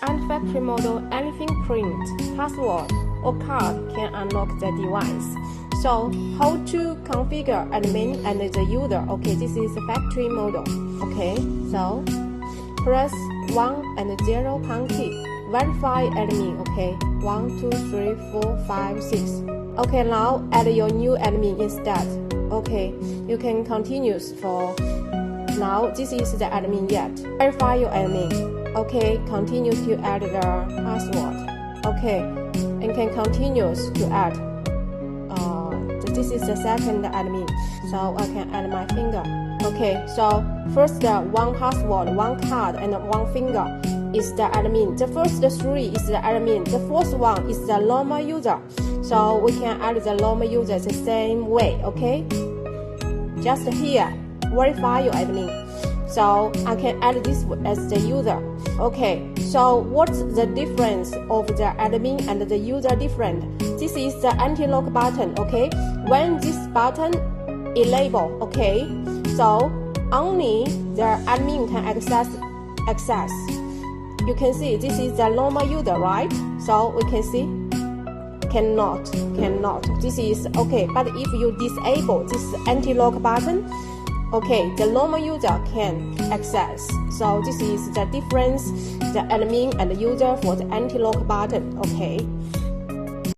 and factory model, any fingerprint, password, or card can unlock the device. So, how to configure admin and the user? Okay, this is the factory model. Okay, so press 1 and 0 pound key. Verify admin. Okay, 1, 2, 3, 4, 5, 6. Okay, now add your new admin instead. Okay, you can continue for now. This is the admin yet. Verify your admin. Okay, continue to add the password. Okay, and can continue to add. This is the second admin, so I can add my finger. Okay, so first one password, one card, and one finger is the admin. The first three is the admin. The fourth one is the normal user. So we can add the normal user the same way. Okay, just here verify your admin. So I can add this as the user. Okay, so what's the difference of the admin and the user different? This is the anti-lock button. Okay, when this button is labeled, okay, so only the admin can access. You can see this is the normal user, right? So we can see cannot. This is okay, but if you disable this anti-lock button, okay, the normal user can access. So this is the difference, the admin and the user for the anti-lock button. Okay.